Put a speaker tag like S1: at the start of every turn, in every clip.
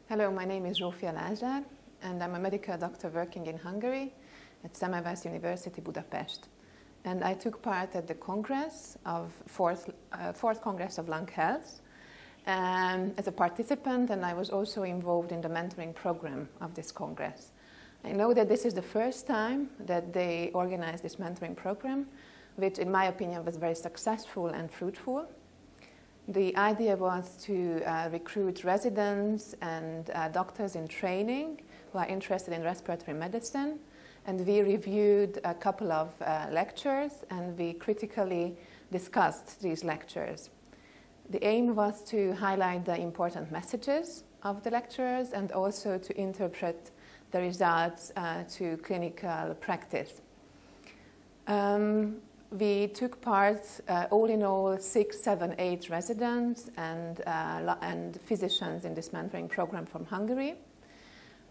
S1: Hello, my name is Zsofia Lazar, and I'm a medical doctor working in Hungary at University Budapest. And I took part at the Congress of fourth Congress of Lung Health as a participant, and I was also involved in the mentoring program of this Congress. I know that this is the first time that they organized this mentoring program, which in my opinion was very successful and fruitful. The idea was to recruit residents and doctors in training who are interested in respiratory medicine, and we reviewed a couple of lectures and we critically discussed these lectures. The aim was to highlight the important messages of the lecturers and also to interpret the results to clinical practice. We took part, all in all, 6, 7, 8 residents and physicians in this mentoring program from Hungary.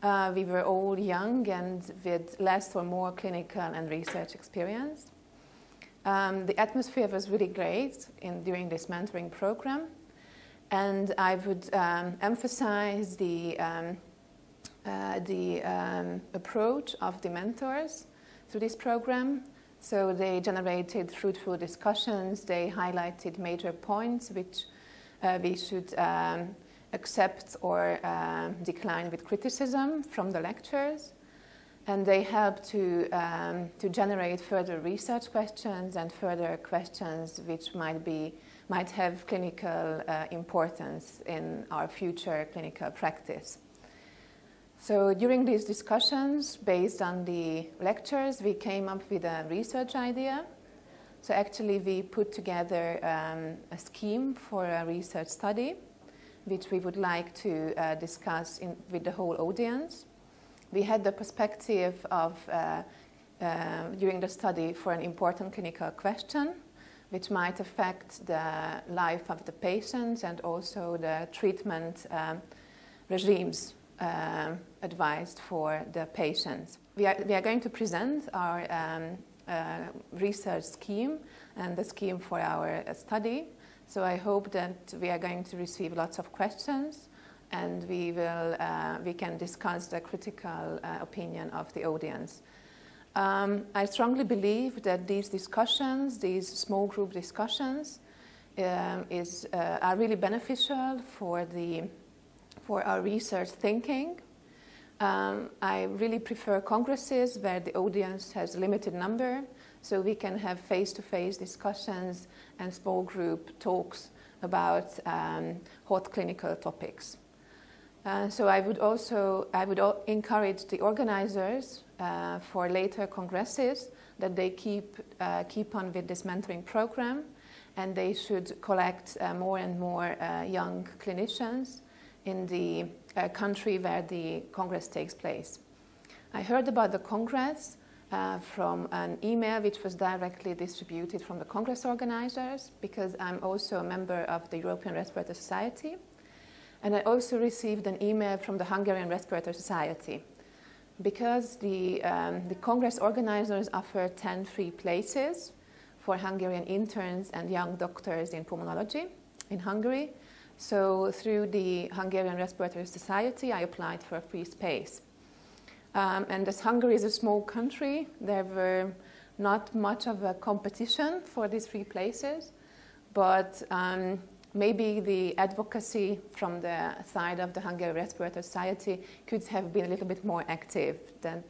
S1: We were all young and with less or more clinical and research experience. The atmosphere was really great during this mentoring program, and I would emphasize the approach of the mentors through this program. So they generated fruitful discussions, they highlighted major points which we should accept or decline with criticism from the lectures. And they helped to generate further research questions and further questions which might have clinical importance in our future clinical practice. So during these discussions, based on the lectures, we came up with a research idea. So actually we put together a scheme for a research study, which we would like to discuss with the whole audience. We had the perspective of, during the study, for an important clinical question, which might affect the life of the patients and also the treatment regimes advised for the patients. We are going to present our research scheme and the scheme for our study. So I hope that we are going to receive lots of questions, and we can discuss the critical opinion of the audience. I strongly believe that these discussions, these small group discussions, are really beneficial for our research thinking. I really prefer congresses where the audience has a limited number, so we can have face-to-face discussions and small group talks about hot clinical topics. So I would encourage the organizers for later congresses that they keep on with this mentoring program, and they should collect more and more young clinicians in the country where the Congress takes place. I heard about the Congress from an email which was directly distributed from the Congress organizers, because I'm also a member of the European Respiratory Society. And I also received an email from the Hungarian Respiratory Society, because the Congress organizers offer 10 free places for Hungarian interns and young doctors in pulmonology in Hungary. So through the Hungarian Respiratory Society, I applied for a free space. And as Hungary is a small country, there were not much of a competition for these free places, but maybe the advocacy from the side of the Hungarian Respiratory Society could have been a little bit more active, that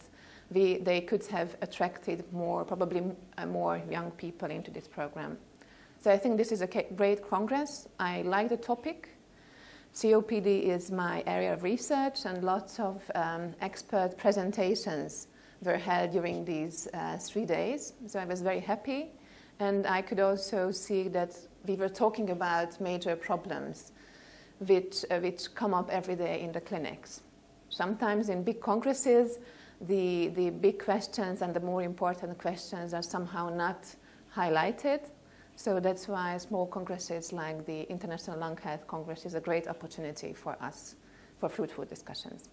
S1: they could have attracted probably more young people into this program. So I think this is a great congress. I like the topic. COPD is my area of research, and lots of expert presentations were held during these 3 days. So I was very happy. And I could also see that we were talking about major problems which come up every day in the clinics. Sometimes in big congresses, the big questions and the more important questions are somehow not highlighted. So that's why small congresses like the International Lung Health Congress is a great opportunity for us for fruitful discussions.